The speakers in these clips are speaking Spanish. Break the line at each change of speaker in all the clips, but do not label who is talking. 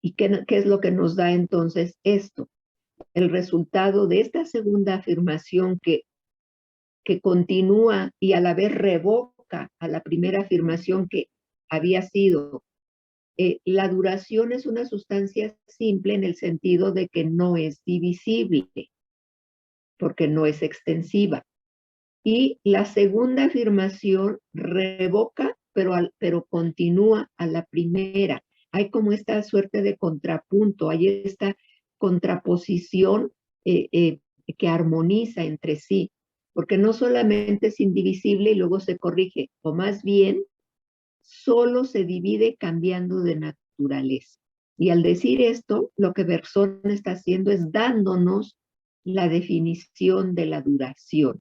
¿Y qué es lo que nos da entonces esto? El resultado de esta segunda afirmación que continúa y a la vez revoca a la primera afirmación que había sido. La duración es una sustancia simple en el sentido de que no es divisible, porque no es extensiva. Y la segunda afirmación revoca, pero continúa a la primera. Hay como esta suerte de contrapunto, hay esta contraposición que armoniza entre sí, porque no solamente es indivisible y luego se corrige, o más bien solo se divide cambiando de naturaleza. Y al decir esto, lo que Bergson está haciendo es dándonos la definición de la duración.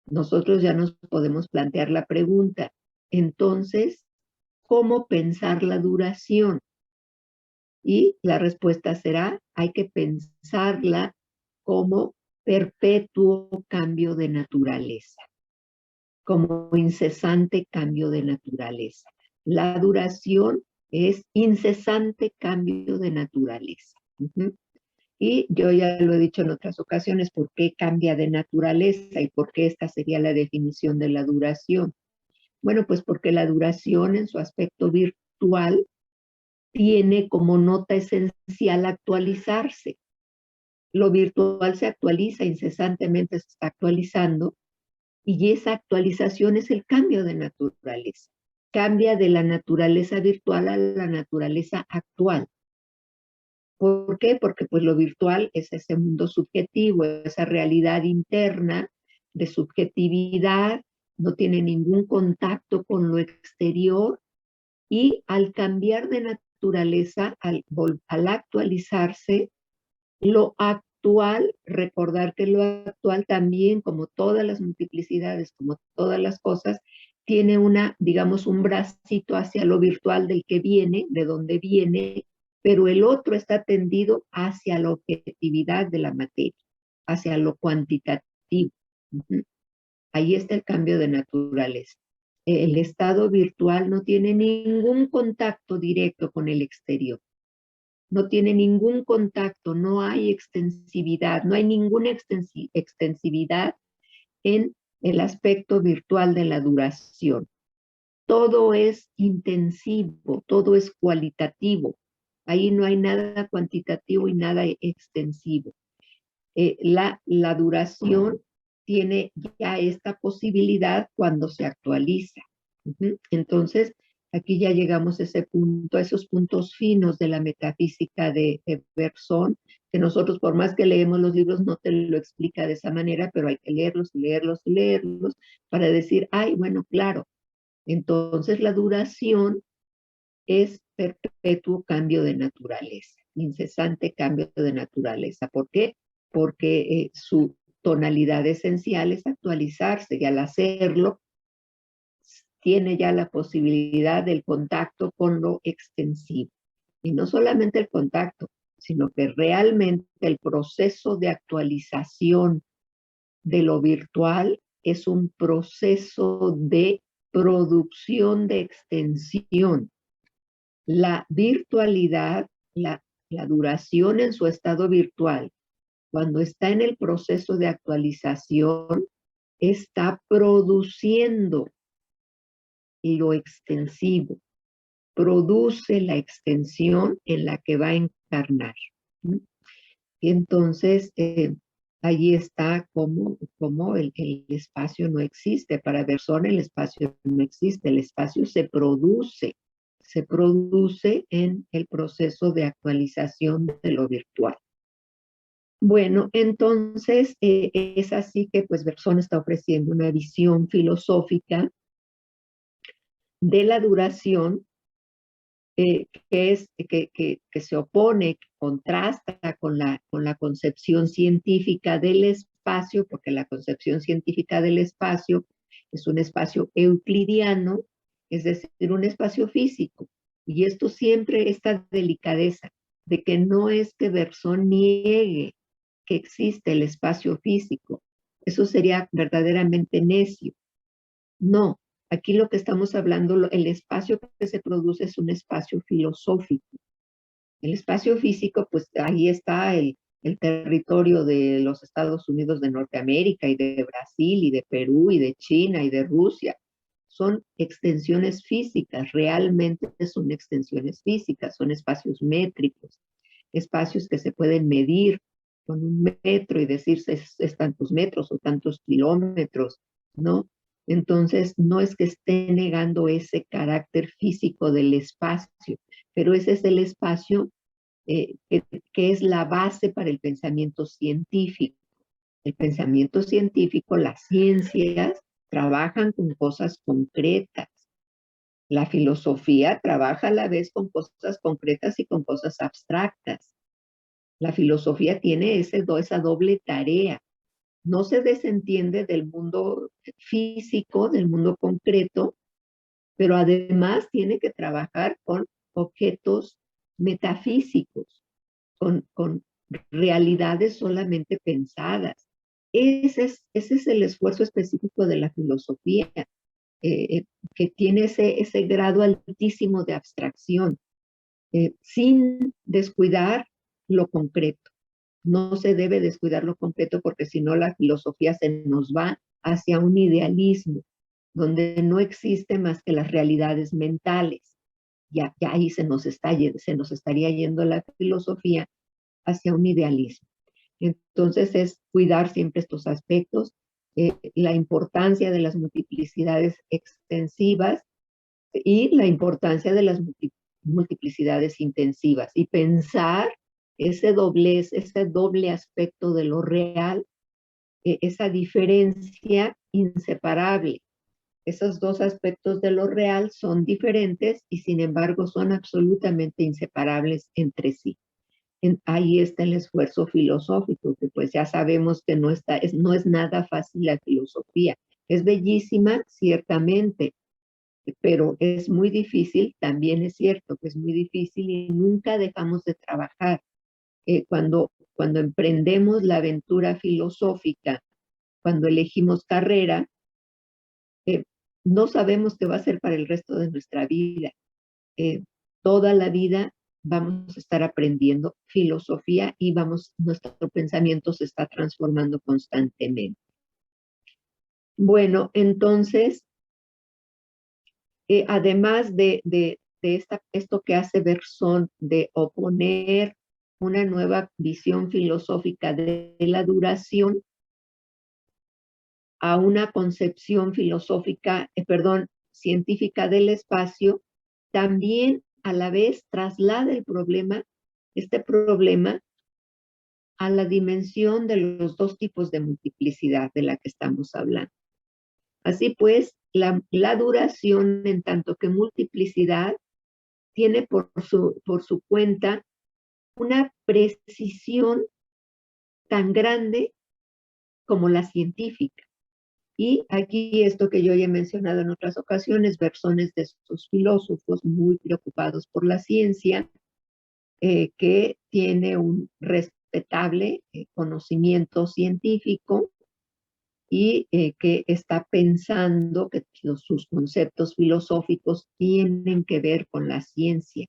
Nosotros ya nos podemos plantear la pregunta, entonces, ¿cómo pensar la duración? Y la respuesta será, hay que pensarla como perpetuo cambio de naturaleza, como incesante cambio de naturaleza. La duración es incesante cambio de naturaleza. Y yo ya lo he dicho en otras ocasiones, ¿por qué cambia de naturaleza y por qué esta sería la definición de la duración? Bueno, pues porque la duración en su aspecto virtual tiene como nota esencial actualizarse. Lo virtual se actualiza incesantemente, se está actualizando, y esa actualización es el cambio de naturaleza. Cambia de la naturaleza virtual a la naturaleza actual. ¿Por qué? Porque pues lo virtual es ese mundo subjetivo, esa realidad interna de subjetividad, no tiene ningún contacto con lo exterior y al cambiar de naturaleza, al actualizarse, lo actual, recordar que lo actual también, como todas las multiplicidades, como todas las cosas, tiene digamos, un bracito hacia lo virtual del que viene, de donde viene, pero el otro está tendido hacia la objetividad de la materia, hacia lo cuantitativo. Ahí está el cambio de naturaleza. El estado virtual no tiene ningún contacto directo con el exterior. No tiene ningún contacto, no hay extensividad, no hay ninguna extensividad en el aspecto virtual de la duración. Todo es intensivo, todo es cualitativo. Ahí no hay nada cuantitativo y nada extensivo. La duración tiene ya esta posibilidad cuando se actualiza. Entonces, aquí ya llegamos a ese punto, a esos puntos finos de la metafísica de Bergson, que nosotros, por más que leemos los libros, no te lo explica de esa manera, pero hay que leerlos y leerlos y leerlos para decir, ay, bueno, claro, entonces la duración es perpetuo cambio de naturaleza, incesante cambio de naturaleza. ¿Por qué? Porque su tonalidad esencial es actualizarse y al hacerlo tiene ya la posibilidad del contacto con lo extensivo. Y no solamente el contacto, sino que realmente el proceso de actualización de lo virtual es un proceso de producción de extensión. La virtualidad, la duración en su estado virtual, cuando está en el proceso de actualización, está produciendo lo extensivo, produce la extensión en la que va a encarnar. Y entonces, allí está como el espacio no existe. Para Bergson el espacio no existe, el espacio se produce en el proceso de actualización de lo virtual. Bueno, entonces es así que pues Bergson está ofreciendo una visión filosófica de la duración que se opone, que contrasta con la concepción científica del espacio, porque la concepción científica del espacio es un espacio euclidiano, es decir, un espacio físico. Y esto siempre, esta delicadeza de que no es que Bergson niegue que existe el espacio físico. Eso sería verdaderamente necio. No, aquí lo que estamos hablando, el espacio que se produce es un espacio filosófico. El espacio físico, pues ahí está el territorio de los Estados Unidos de Norteamérica y de Brasil y de Perú y de China y de Rusia. Son extensiones físicas, realmente son extensiones físicas, son espacios métricos, espacios que se pueden medir con un metro y decirse es tantos metros o tantos kilómetros, ¿no? Entonces, no es que esté negando ese carácter físico del espacio, pero ese es el espacio que es la base para el pensamiento científico. El pensamiento científico, las ciencias, trabajan con cosas concretas. La filosofía trabaja a la vez con cosas concretas y con cosas abstractas. La filosofía tiene esa doble tarea. No se desentiende del mundo físico, del mundo concreto, pero además tiene que trabajar con objetos metafísicos, con realidades solamente pensadas. Ese es el esfuerzo específico de la filosofía, que tiene ese grado altísimo de abstracción, sin descuidar lo concreto. No se debe descuidar lo concreto porque si no la filosofía se nos va hacia un idealismo donde no existe más que las realidades mentales. Ya ahí se nos estaría yendo la filosofía hacia un idealismo. Entonces es cuidar siempre estos aspectos, la importancia de las multiplicidades extensivas y la importancia de las multiplicidades intensivas y pensar ese doblez, ese doble aspecto de lo real, esa diferencia inseparable. Esos dos aspectos de lo real son diferentes y sin embargo son absolutamente inseparables entre sí. Ahí está el esfuerzo filosófico, que pues ya sabemos que no es nada fácil la filosofía. Es bellísima, ciertamente, pero es muy difícil, también es cierto que es muy difícil y nunca dejamos de trabajar. Cuando emprendemos la aventura filosófica, cuando elegimos carrera, eh, no sabemos qué va a ser para el resto de nuestra vida. Toda la vida vamos a estar aprendiendo filosofía y nuestro pensamiento se está transformando constantemente. Bueno, entonces, además de esto que hace Bergson de oponer una nueva visión filosófica de la duración a una concepción filosófica, científica del espacio, también a la vez traslada este problema a la dimensión de los dos tipos de multiplicidad de la que estamos hablando. Así pues, la duración en tanto que multiplicidad tiene por su cuenta una precisión tan grande como la científica. Y aquí esto que yo ya he mencionado en otras ocasiones, Bergson es de estos filósofos muy preocupados por la ciencia, que tiene un respetable conocimiento científico y que está pensando que sus conceptos filosóficos tienen que ver con la ciencia.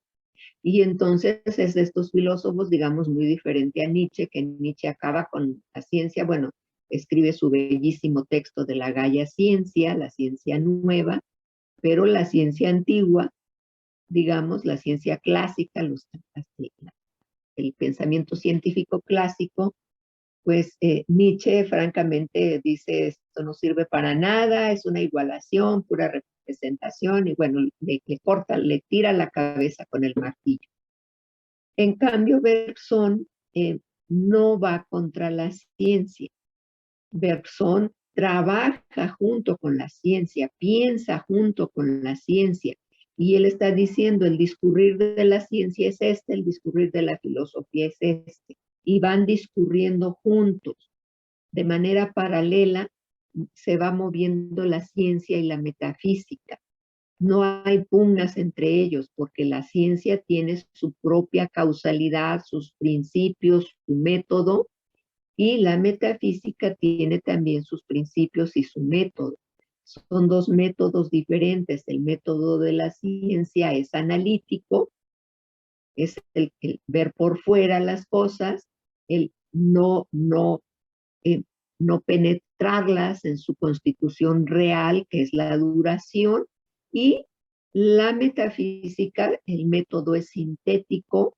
Y entonces es de estos filósofos, digamos, muy diferente a Nietzsche, que Nietzsche acaba con la ciencia, bueno, escribe su bellísimo texto de la Gaia Ciencia, la ciencia nueva, pero la ciencia antigua, digamos, la ciencia clásica, el pensamiento científico clásico, pues Nietzsche francamente dice esto no sirve para nada, es una igualación, pura representación, y bueno, le tira la cabeza con el martillo. En cambio, Bergson no va contra la ciencia. Bergson trabaja junto con la ciencia, piensa junto con la ciencia, y él está diciendo el discurrir de la ciencia es este, el discurrir de la filosofía es este, y van discurriendo juntos. De manera paralela se va moviendo la ciencia y la metafísica. No hay pugnas entre ellos porque la ciencia tiene su propia causalidad, sus principios, su método, y la metafísica tiene también sus principios y su método. Son dos métodos diferentes. El método de la ciencia es analítico es el ver por fuera las cosas, el eh, no penetrarlas en su constitución real, que es la duración, y la metafísica, el método es sintético,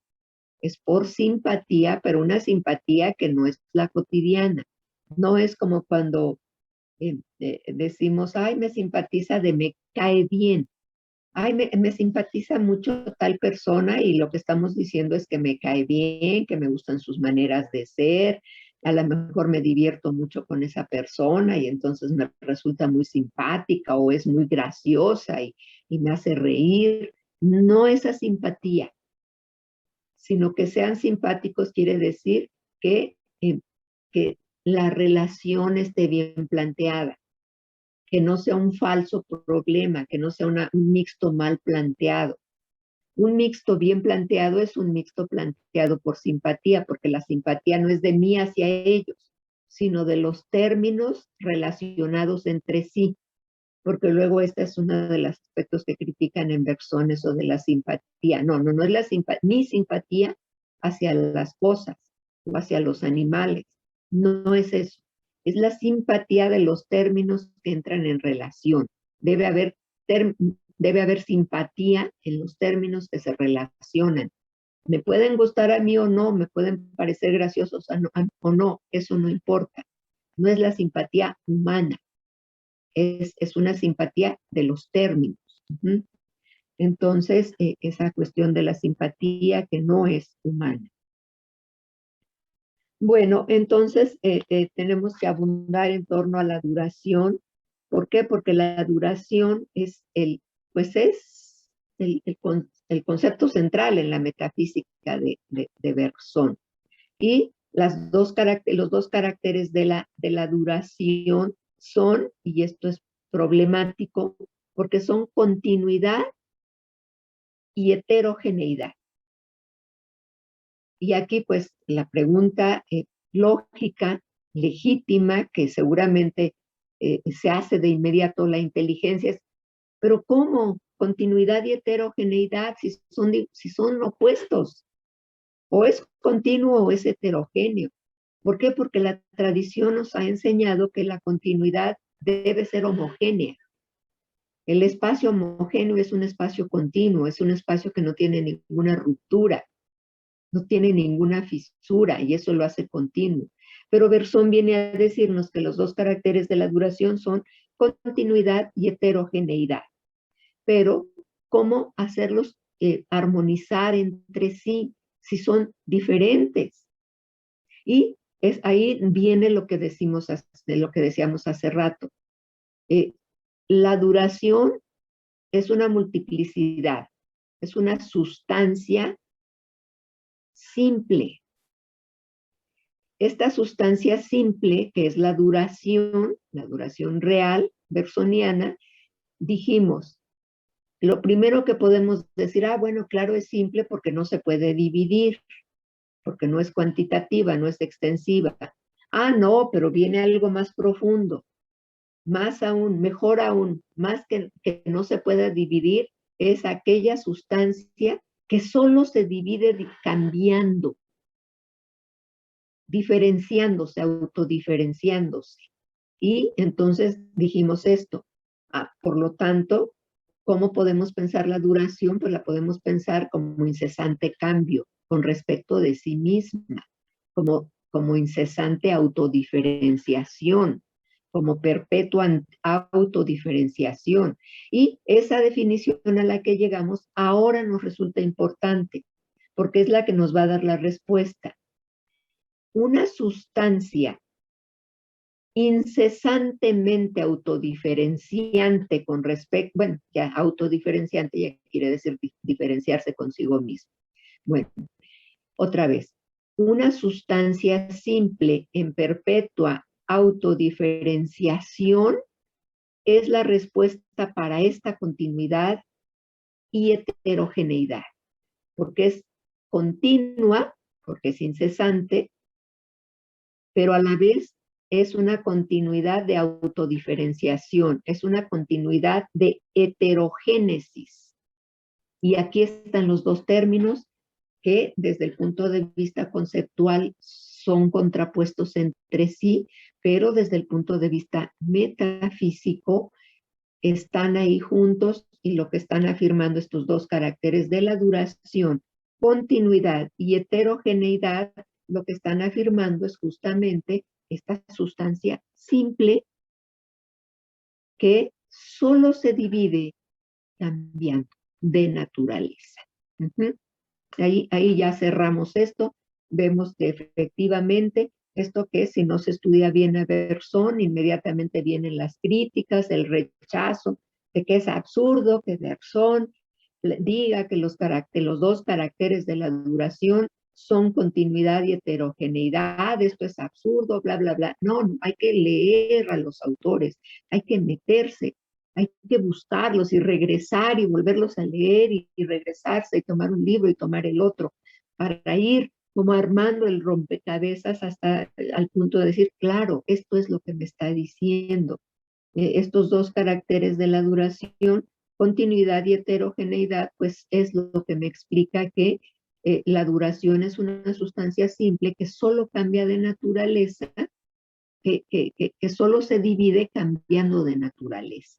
es por simpatía, pero una simpatía que no es la cotidiana. No es como cuando decimos, ay, me simpatiza de me cae bien. Ay, me simpatiza mucho tal persona y lo que estamos diciendo es que me cae bien, que me gustan sus maneras de ser, a lo mejor me divierto mucho con esa persona y entonces me resulta muy simpática o es muy graciosa y me hace reír. No esa simpatía, sino que sean simpáticos quiere decir que la relación esté bien planteada, que no sea un falso problema, que no sea un mixto mal planteado. Un mixto bien planteado es un mixto planteado por simpatía, porque la simpatía no es de mí hacia ellos, sino de los términos relacionados entre sí, porque luego este es uno de los aspectos que critican en Bergson, eso de la simpatía. No es mi simpatía hacia las cosas o hacia los animales, no es eso. Es la simpatía de los términos que entran en relación. Debe haber, debe haber simpatía en los términos que se relacionan. Me pueden gustar a mí o no, me pueden parecer graciosos o no, eso no importa. No es la simpatía humana, es una simpatía de los términos. Entonces, esa cuestión de la simpatía que no es humana. Bueno, entonces tenemos que abundar en torno a la duración. ¿Por qué? Porque la duración es pues es el concepto central en la metafísica de Bergson. Y los dos caracteres de la duración son, y esto es problemático, porque son continuidad y heterogeneidad. Y aquí pues la pregunta lógica, legítima, que seguramente se hace de inmediato la inteligencia es, ¿pero cómo? Continuidad y heterogeneidad si son opuestos. O es continuo o es heterogéneo. ¿Por qué? Porque la tradición nos ha enseñado que la continuidad debe ser homogénea. El espacio homogéneo es un espacio continuo, es un espacio que no tiene ninguna ruptura, no tiene ninguna fisura y eso lo hace continuo. Pero Bergson viene a decirnos que los dos caracteres de la duración son continuidad y heterogeneidad. Pero, ¿cómo hacerlos armonizar entre sí si son diferentes? Y ahí viene lo que decíamos hace rato. La duración es una multiplicidad, es una sustancia simple. Esta sustancia simple, que es la duración real, bersoniana, dijimos, lo primero que podemos decir, bueno, claro, es simple porque no se puede dividir, porque no es cuantitativa, no es extensiva. No, pero viene algo más profundo, más aún, mejor aún, más que no se pueda dividir, es aquella sustancia que solo se divide cambiando, diferenciándose, autodiferenciándose. Y entonces dijimos esto. Por lo tanto, ¿cómo podemos pensar la duración? Pues la podemos pensar como incesante cambio con respecto de sí misma, como incesante autodiferenciación, como perpetua autodiferenciación. Y esa definición a la que llegamos ahora nos resulta importante, porque es la que nos va a dar la respuesta. Una sustancia incesantemente autodiferenciante con respecto, bueno, ya autodiferenciante ya quiere decir diferenciarse consigo mismo. Bueno, otra vez, una sustancia simple en perpetua autodiferenciación es la respuesta para esta continuidad y heterogeneidad, porque es continua, porque es incesante, pero a la vez es una continuidad de autodiferenciación, es una continuidad de heterogénesis. Y aquí están los dos términos que desde el punto de vista conceptual son contrapuestos entre sí, pero desde el punto de vista metafísico están ahí juntos, y lo que están afirmando estos dos caracteres de la duración, continuidad y heterogeneidad, lo que están afirmando es justamente esta sustancia simple que solo se divide cambiando de naturaleza. Ahí ya cerramos esto. Vemos que efectivamente esto, que si no se estudia bien a Bergson, inmediatamente vienen las críticas, el rechazo de que es absurdo que Bergson diga que los dos caracteres de la duración son continuidad y heterogeneidad. Esto es absurdo, bla, bla, bla. No, hay que leer a los autores, hay que meterse, hay que buscarlos y regresar y volverlos a leer y regresarse y tomar un libro y tomar el otro para ir como armando el rompecabezas hasta al punto de decir, claro, esto es lo que me está diciendo. Estos dos caracteres de la duración, continuidad y heterogeneidad, pues es lo que me explica que la duración es una sustancia simple que solo cambia de naturaleza, que solo se divide cambiando de naturaleza.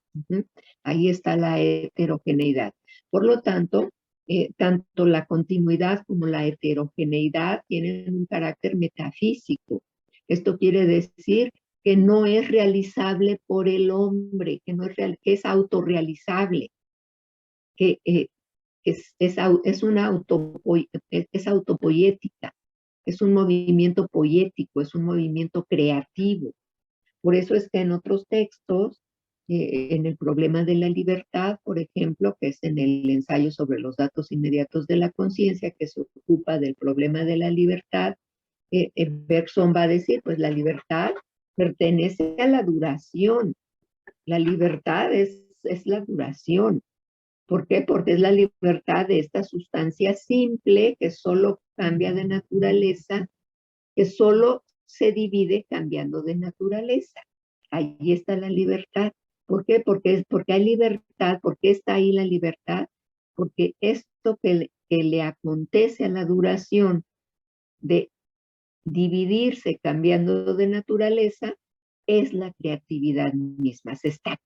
Ahí está la heterogeneidad. Por lo tanto, tanto la continuidad como la heterogeneidad tienen un carácter metafísico. Esto quiere decir que no es realizable por el hombre, que que es autorrealizable, que es autopoética, es un movimiento poético, es un movimiento creativo. Por eso es que en otros textos, en el problema de la libertad, por ejemplo, que es en el ensayo sobre los datos inmediatos de la conciencia, que se ocupa del problema de la libertad, Bergson va a decir, pues la libertad pertenece a la duración. La libertad es la duración. ¿Por qué? Porque es la libertad de esta sustancia simple que solo cambia de naturaleza, que solo se divide cambiando de naturaleza. Ahí está la libertad. ¿Por qué? Porque hay libertad. ¿Por qué está ahí la libertad? Porque esto que le acontece a la duración de dividirse cambiando de naturaleza es la creatividad misma. Se está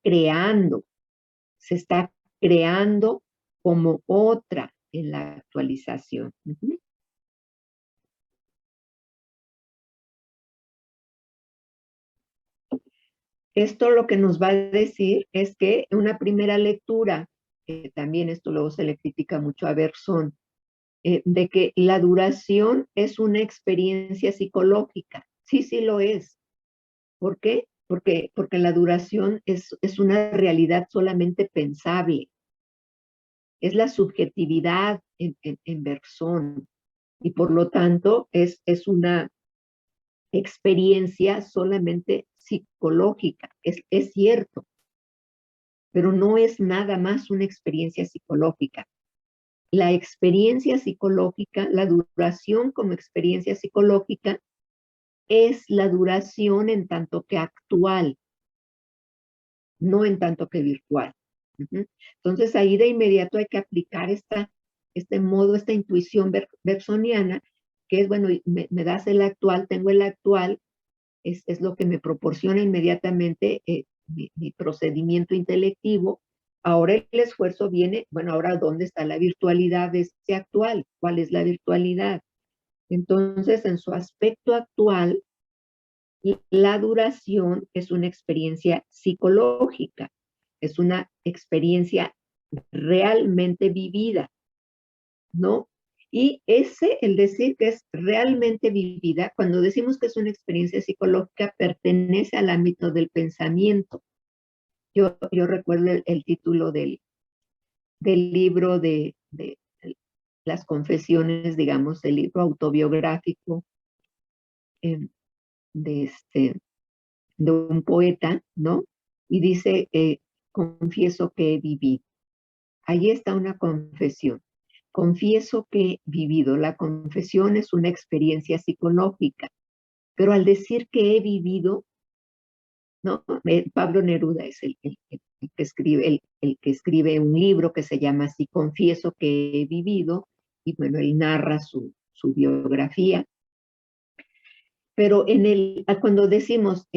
creando como otra en la actualización. Esto lo que nos va a decir es que una primera lectura, que también esto luego se le critica mucho a Bergson, de que la duración es una experiencia psicológica. Sí, sí lo es. ¿Por qué? Porque la duración es una realidad solamente pensable. Es la subjetividad en Bergson. Y por lo tanto es una experiencia solamente psicológica. Es cierto, pero no es nada más una experiencia psicológica. La experiencia psicológica, la duración como experiencia psicológica, es la duración en tanto que actual, no en tanto que virtual. Entonces ahí de inmediato hay que aplicar este modo, esta intuición bergsoniana, que es, bueno, me das el actual, tengo el actual, es lo que me proporciona inmediatamente mi procedimiento intelectivo. Ahora el esfuerzo viene, bueno, ahora ¿dónde está la virtualidad de este actual? ¿Cuál es la virtualidad? Entonces, en su aspecto actual, la duración es una experiencia psicológica, es una experiencia realmente vivida, ¿no? Y el decir que es realmente vivida, cuando decimos que es una experiencia psicológica, pertenece al ámbito del pensamiento. Yo recuerdo el título del libro de las confesiones, digamos, el libro autobiográfico eh, de, de un poeta, ¿no? Y dice, confieso que he vivido. Ahí está una confesión. Confieso que he vivido. La confesión es una experiencia psicológica, pero al decir que he vivido, ¿no? Pablo Neruda es el que escribe, el que escribe un libro que se llama así, Confieso que he vivido, y bueno, él narra su biografía. Pero cuando decimos